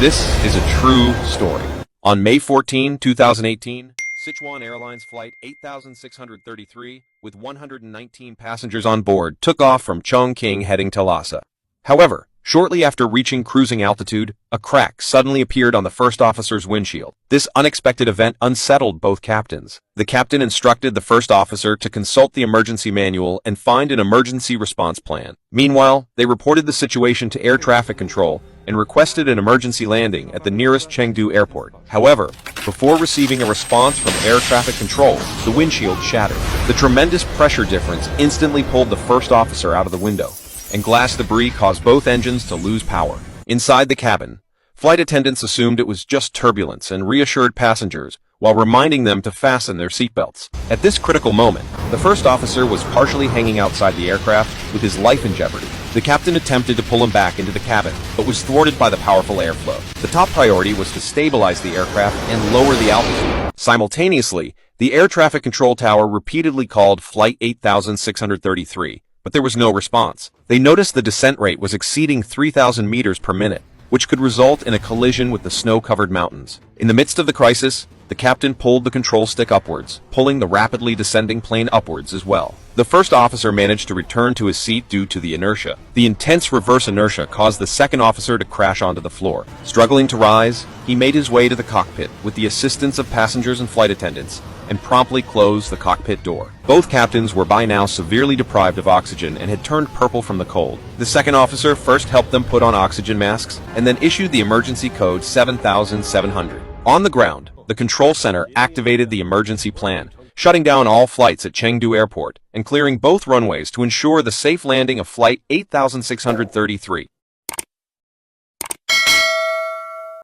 This is a true story. On May 14, 2018, Sichuan Airlines Flight 8633, with 119 passengers on board, took off from Chongqing heading to Lhasa. However, shortly after reaching cruising altitude, a crack suddenly appeared on the first officer's windshield. This unexpected event unsettled both captains. The captain instructed the first officer to consult the emergency manual and find an emergency response plan. Meanwhile, they reported the situation to air traffic control and requested an emergency landing at the nearest Chengdu airport. However, before receiving a response from air traffic control, the windshield shattered. The tremendous pressure difference instantly pulled the first officer out of the window, and glass debris caused both engines to lose power. Inside the cabin, flight attendants assumed it was just turbulence and reassured passengers while reminding them to fasten their seatbelts. At this critical moment, the first officer was partially hanging outside the aircraft with his life in jeopardy. The captain attempted to pull him back into the cabin, but was thwarted by the powerful airflow. The top priority was to stabilize the aircraft and lower the altitude. Simultaneously, the air traffic control tower repeatedly called Flight 8633, but there was no response. They noticed the descent rate was exceeding 3,000 meters per minute, which could result in a collision with the snow-covered mountains. In the midst of the crisis, the captain pulled the control stick upwards, pulling the rapidly descending plane upwards as well. The first officer managed to return to his seat due to the inertia. The intense reverse inertia caused the second officer to crash onto the floor. Struggling to rise, he made his way to the cockpit with the assistance of passengers and flight attendants, and promptly closed the cockpit door. Both captains were by now severely deprived of oxygen and had turned purple from the cold. The second officer first helped them put on oxygen masks, and then issued the emergency code 7700. On the ground, the control center activated the emergency plan, shutting down all flights at Chengdu Airport and clearing both runways to ensure the safe landing of Flight 8633.